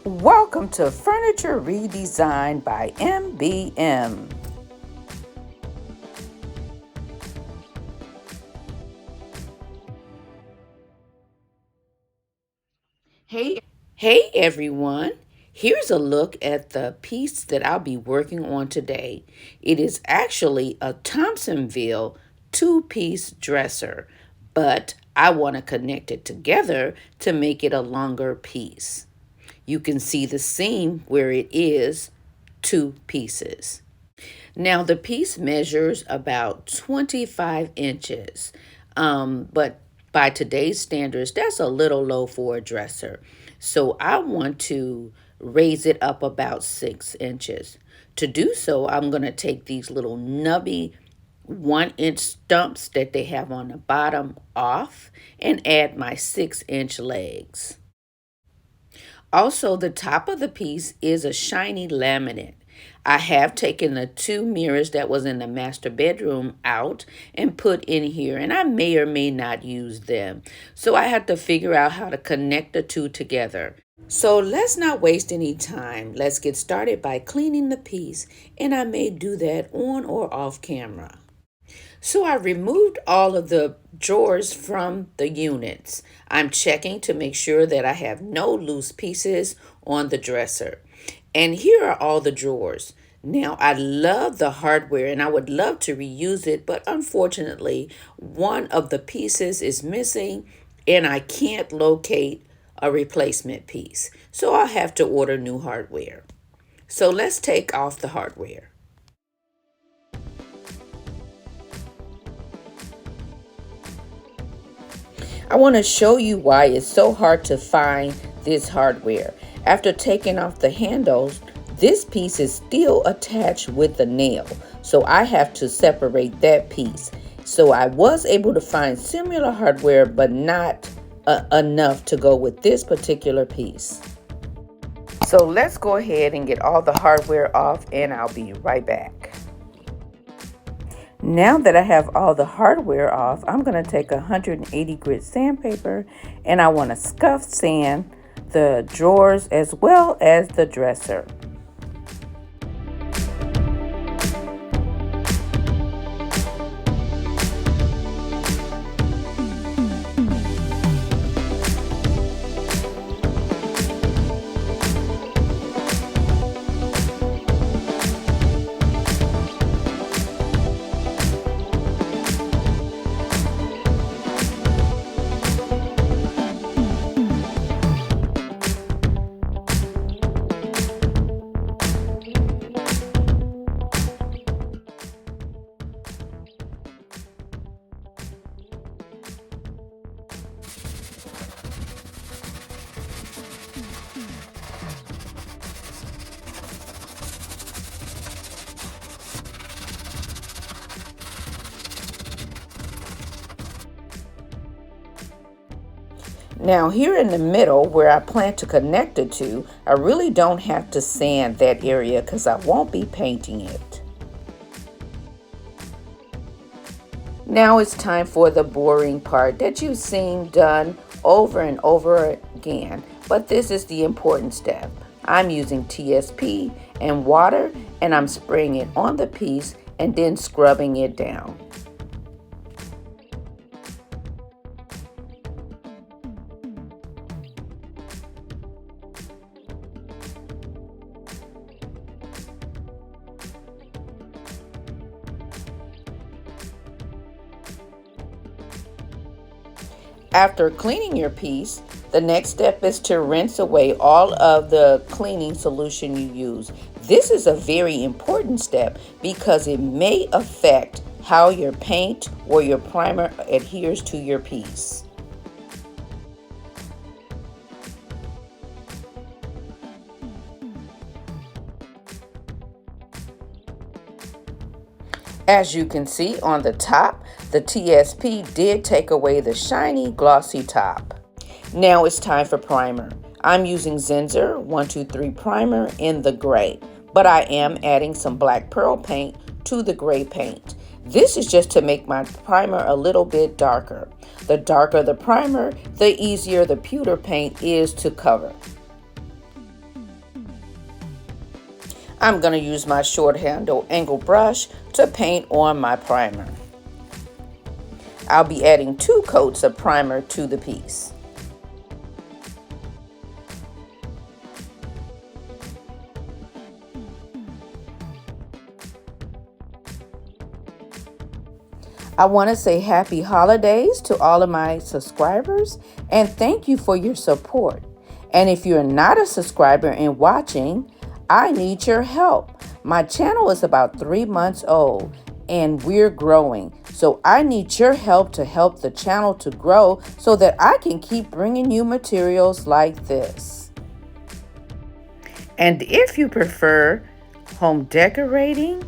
Welcome to Furniture Redesigned by MBM. Hey everyone, here's a look at the piece that I'll be working on today. It is actually a Thompsonville two-piece dresser, but I want to connect it together to make it a longer piece. You can see the seam where it is two pieces. Now the piece measures about 25 inches, but by today's standards, that's a little low for a dresser. So I want to raise it up about 6 inches. To do so, I'm going to take these little nubby 1 inch stumps that they have on the bottom off and add my 6 inch legs. Also, the top of the piece is a shiny laminate. I have taken the two mirrors that was in the master bedroom out and put in here, and I may or may not use them. So I have to figure out how to connect the two together. So let's not waste any time. Let's get started by cleaning the piece, and I may do that on or off camera. So I removed all of the drawers from the units. I'm checking to make sure that I have no loose pieces on the dresser. And here are all the drawers. Now, I love the hardware and I would love to reuse it, but unfortunately, one of the pieces is missing and I can't locate a replacement piece. So I'll have to order new hardware. So let's take off the hardware. I want to show you why it's so hard to find this hardware. After taking off the handles, this piece is still attached with the nail, so I have to separate that piece. So I was able to find similar hardware, but not enough to go with this particular piece. So let's go ahead and get all the hardware off and I'll be right back. Now that I have all the hardware off, I'm going to take 180 grit sandpaper and I want to scuff sand the drawers as well as the dresser. Now here in the middle where I plan to connect it to, I really don't have to sand that area because I won't be painting it. Now it's time for the boring part that you've seen done over and over again, but this is the important step. I'm using TSP and water and I'm spraying it on the piece and then scrubbing it down. After cleaning your piece, the next step is to rinse away all of the cleaning solution you use. This is a very important step because it may affect how your paint or your primer adheres to your piece. As you can see on the top, the TSP did take away the shiny glossy top. Now it's time for primer. I'm using Zinsser 123 primer in the gray, but I am adding some black pearl paint to the gray paint. This is just to make my primer a little bit darker. The darker the primer, the easier the pewter paint is to cover. I'm going to use my short handle angle brush to paint on my primer. I'll be adding 2 coats of primer to the piece. I want to say happy holidays to all of my subscribers and thank you for your support. And if you're not a subscriber and watching, I need your help. My channel is about 3 months old and we're growing. So I need your help to help the channel to grow so that I can keep bringing you materials like this. And if you prefer home decorating,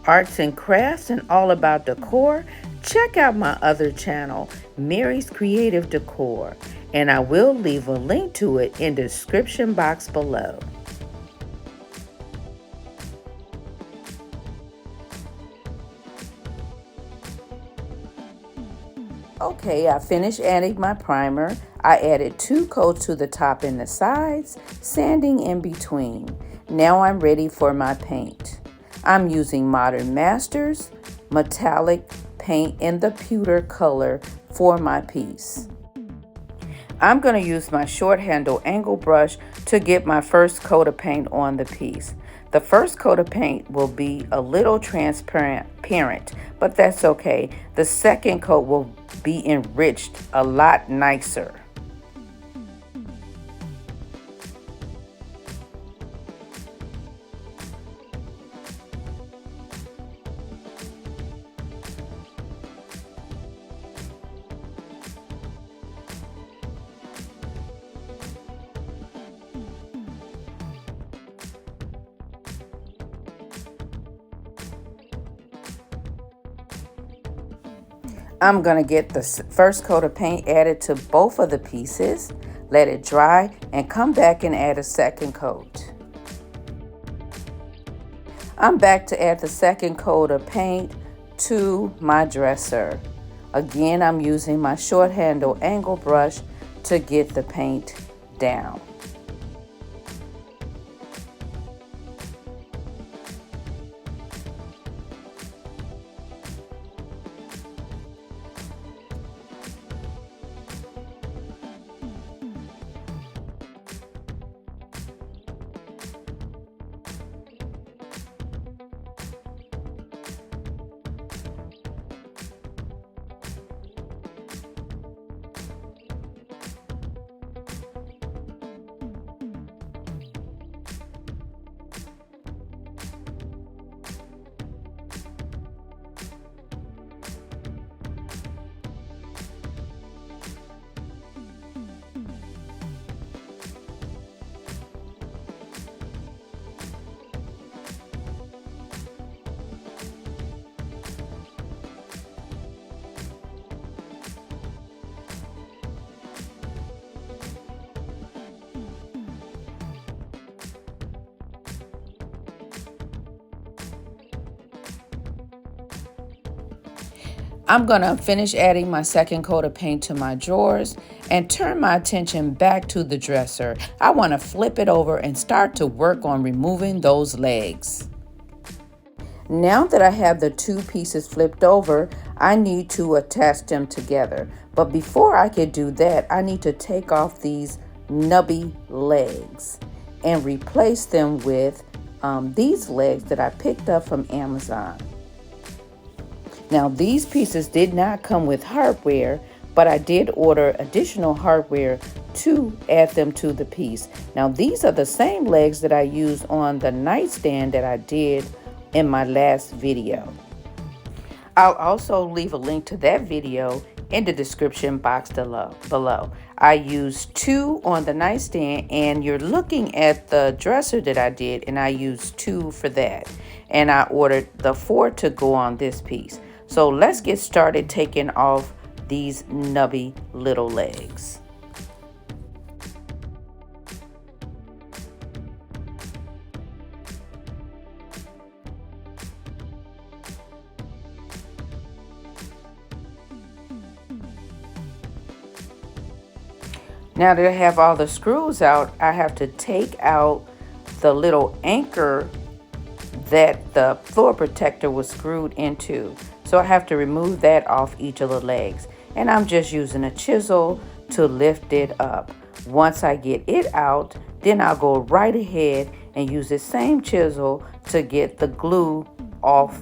arts and crafts, and all about decor, check out my other channel, Mary's Creative Decor, and I will leave a link to it in the description box below. Okay, I finished adding my primer. I added 2 coats to the top and the sides, sanding in between. Now I'm ready for my paint. I'm using Modern Masters metallic paint in the pewter color for my piece. I'm going to use my short handle angle brush to get my first coat of paint on the piece. The first coat of paint will be a little transparent, but that's okay. The second coat will be enriched a lot nicer. I'm going to get the first coat of paint added to both of the pieces, let it dry, and come back and add a second coat. I'm back to add the second coat of paint to my dresser. Again, I'm using my short handle angle brush to get the paint down. I'm going to finish adding my second coat of paint to my drawers and turn my attention back to the dresser. I want to flip it over and start to work on removing those legs. Now that I have the 2 pieces flipped over, I need to attach them together. But before I can do that, I need to take off these nubby legs and replace them with these legs that I picked up from Amazon. Now these pieces did not come with hardware, but I did order additional hardware to add them to the piece. Now these are the same legs that I used on the nightstand that I did in my last video. I'll also leave a link to that video in the description box below. I used 2 on the nightstand, and you're looking at the dresser that I did, and I used 2 for that. And I ordered the 4 to go on this piece. So let's get started taking off these nubby little legs. Now that I have all the screws out, I have to take out the little anchor that the floor protector was screwed into. So I have to remove that off each of the legs. And I'm just using a chisel to lift it up. Once I get it out, then I'll go right ahead and use the same chisel to get the glue off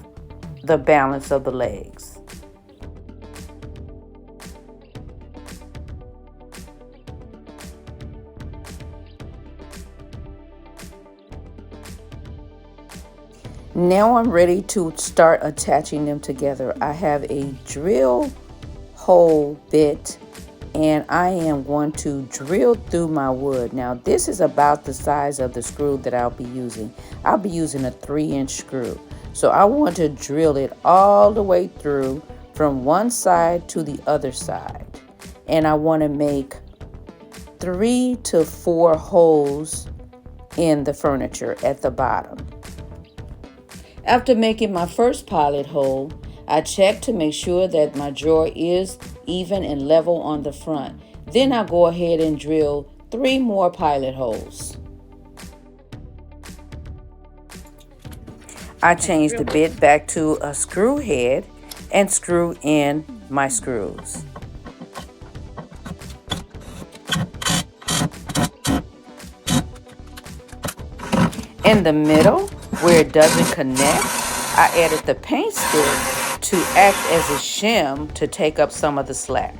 the balance of the legs. Now I'm ready to start attaching them together. I have a drill hole bit and I am going to drill through my wood. Now this is about the size of the screw that I'll be using. I'll be using a 3-inch screw. So I want to drill it all the way through from one side to the other side. And I want to make 3 to 4 holes in the furniture at the bottom. After making my first pilot hole, I check to make sure that my drawer is even and level on the front. Then I'll go ahead and drill 3 more pilot holes. I change the bit back to a screw head and screw in my screws. In the middle, where it doesn't connect, I added the paint stick to act as a shim to take up some of the slack.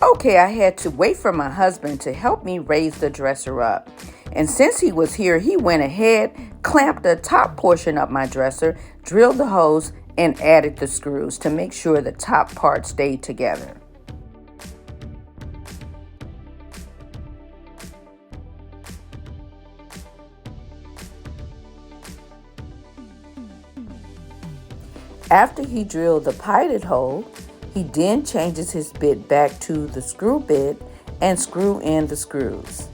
Okay, I had to wait for my husband to help me raise the dresser up. And since he was here, he went ahead, clamped the top portion of my dresser, drilled the holes, and added the screws to make sure the top part stayed together. After he drilled the pilot hole, he then changes his bit back to the screw bit and screw in the screws.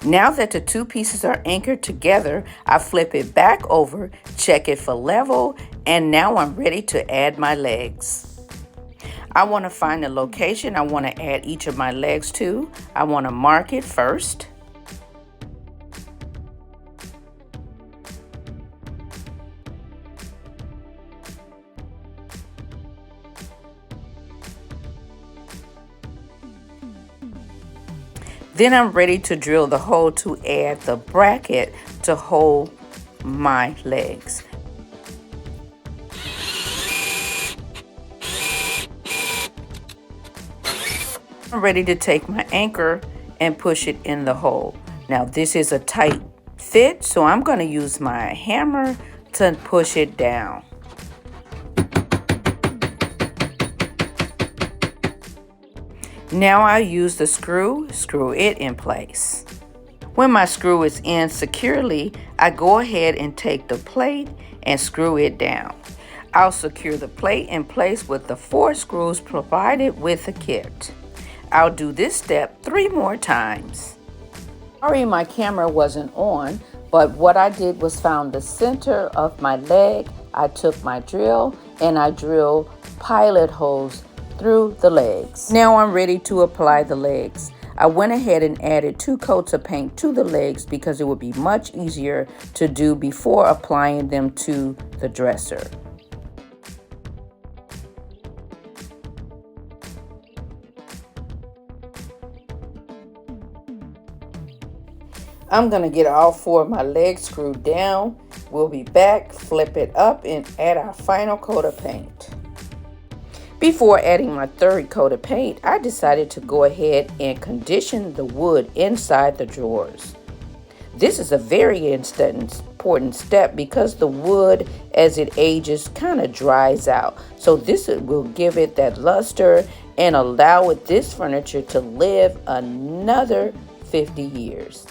Now that the 2 pieces are anchored together, I flip it back over, check it for level, and now I'm ready to add my legs. I want to find the location I want to add each of my legs to. I want to mark it first. Then I'm ready to drill the hole to add the bracket to hold my legs. I'm ready to take my anchor and push it in the hole. Now this is a tight fit, so I'm going to use my hammer to push it down. Now I use the screw it in place. When my screw is in securely, I go ahead and take the plate and screw it down. I'll secure the plate in place with the 4 screws provided with the kit. I'll do this step 3 more times. Sorry my camera wasn't on, but what I did was found the center of my leg. I took my drill and I drilled pilot holes through the legs. Now I'm ready to apply the legs. I went ahead and added 2 coats of paint to the legs because it would be much easier to do before applying them to the dresser. I'm going to get all 4 of my legs screwed down. We'll be back, flip it up, and add our final coat of paint. Before adding my 3rd coat of paint, I decided to go ahead and condition the wood inside the drawers. This is a very important step because the wood, as it ages, kind of dries out. So this will give it that luster and allow this furniture to live another 50 years.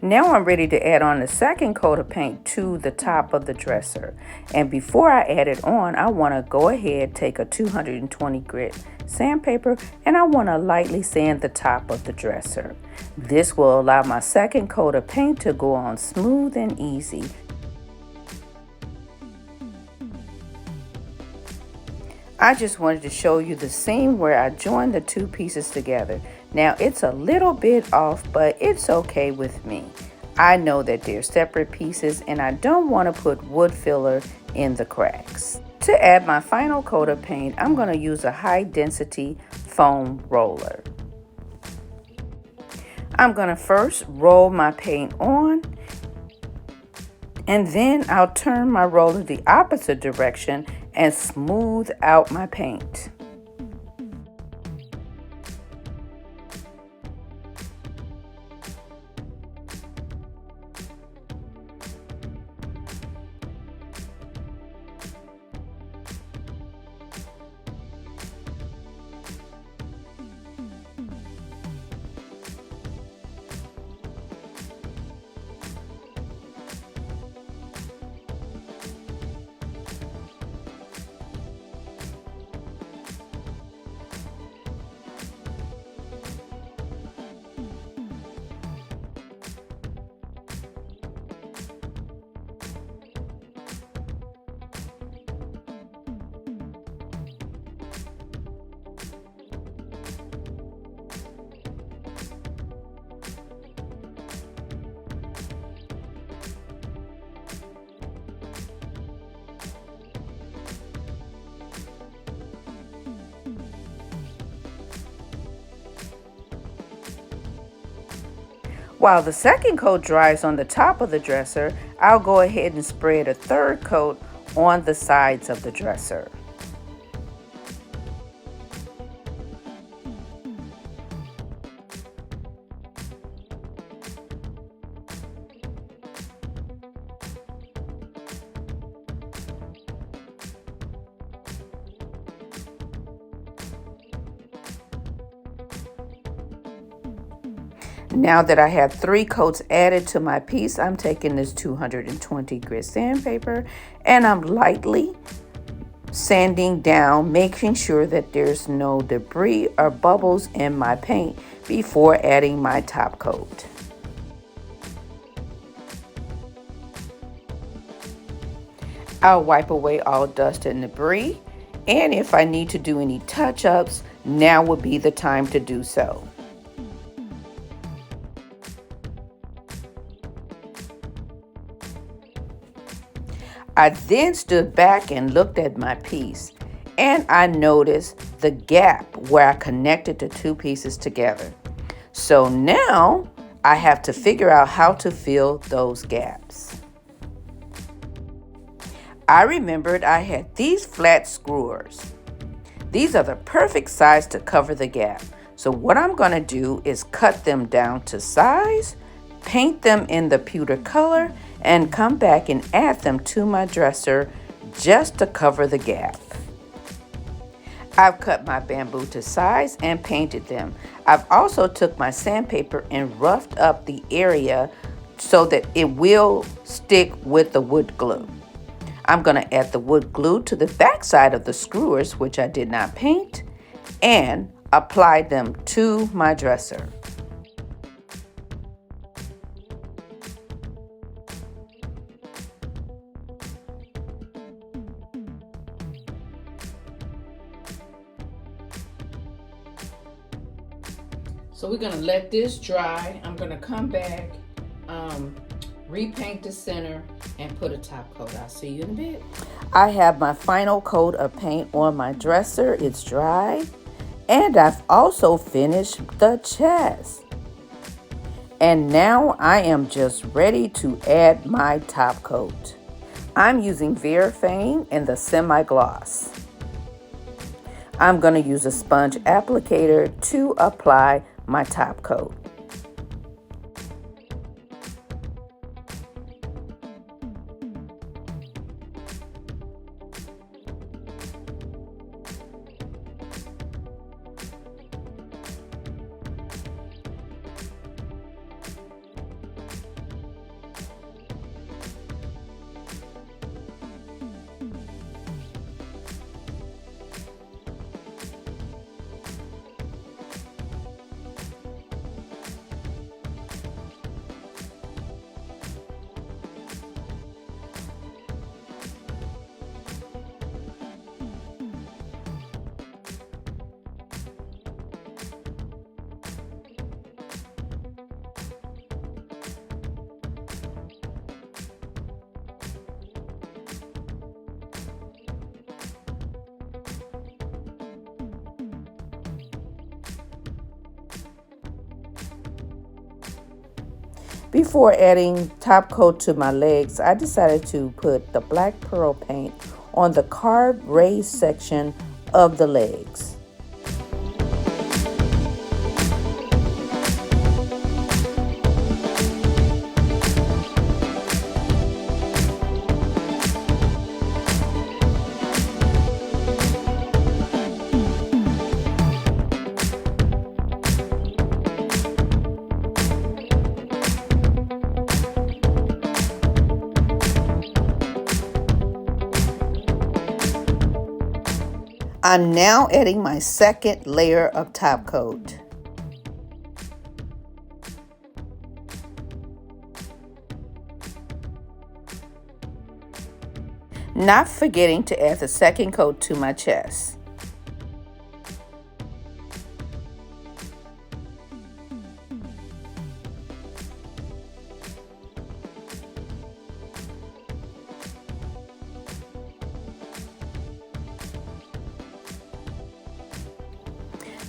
Now I'm ready to add on the second coat of paint to the top of the dresser. And before I add it on, I want to go ahead, take a 220 grit sandpaper, and I want to lightly sand the top of the dresser. This will allow my second coat of paint to go on smooth and easy. I just wanted to show you the seam where I joined the two pieces together. Now it's a little bit off, but it's okay with me. I know that they're separate pieces and I don't want to put wood filler in the cracks. To add my final coat of paint, I'm going to use a high density foam roller. I'm going to first roll my paint on, and then I'll turn my roller the opposite direction and smooth out my paint. While the second coat dries on the top of the dresser, I'll go ahead and spread a third coat on the sides of the dresser. Now that I have 3 coats added to my piece, I'm taking this 220 grit sandpaper and I'm lightly sanding down, making sure that there's no debris or bubbles in my paint before adding my top coat. I'll wipe away all dust and debris, and if I need to do any touch-ups, now would be the time to do so. I then stood back and looked at my piece, and I noticed the gap where I connected the two pieces together. So now I have to figure out how to fill those gaps. I remembered I had these flat screwers. These are the perfect size to cover the gap. So what I'm going to do is cut them down to size, paint them in the pewter color, and come back and add them to my dresser just to cover the gap. I've cut my bamboo to size and painted them. I've also took my sandpaper and roughed up the area so that it will stick with the wood glue. I'm going to add the wood glue to the back side of the screwers, which I did not paint, and apply them to my dresser. So we're gonna let this dry. I'm gonna come back, repaint the center, and put a top coat. I'll see you in a bit. I have my final coat of paint on my dresser. It's dry. And I've also finished the chest. And now I am just ready to add my top coat. I'm using Varathane in the semi-gloss. I'm going to use a sponge applicator to apply my top coat. Before adding top coat to my legs, I decided to put the black pearl paint on the carved raised section of the legs. I'm now adding my second layer of top coat. Not forgetting to add the second coat to my chest.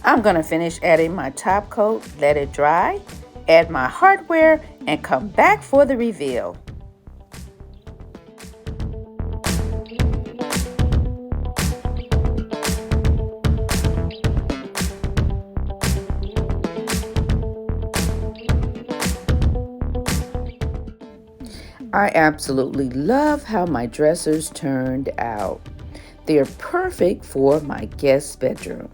I'm going to finish adding my top coat, let it dry, add my hardware, and come back for the reveal. I absolutely love how my dressers turned out. They're perfect for my guest bedroom.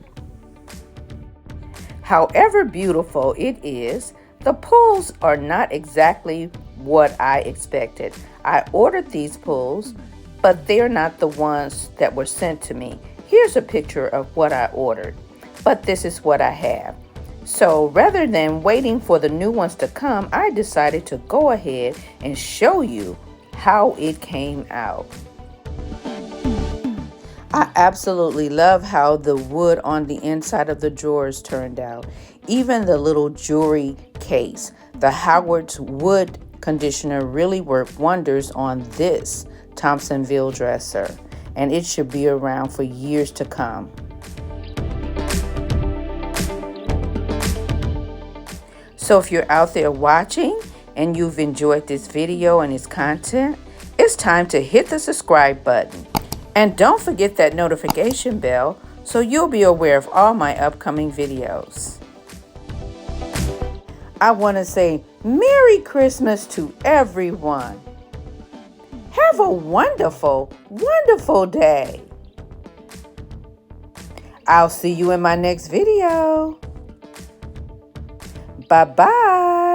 However beautiful it is, the pulls are not exactly what I expected. I ordered these pulls, but they're not the ones that were sent to me. Here's a picture of what I ordered, but this is what I have. So rather than waiting for the new ones to come, I decided to go ahead and show you how it came out. I absolutely love how the wood on the inside of the drawers turned out. Even the little jewelry case. The Howard's wood conditioner really worked wonders on this Thompsonville dresser, and it should be around for years to come. So if you're out there watching and you've enjoyed this video and its content, it's time to hit the subscribe button. And don't forget that notification bell so you'll be aware of all my upcoming videos. I want to say Merry Christmas to everyone. Have a wonderful, wonderful day. I'll see you in my next video. Bye-bye.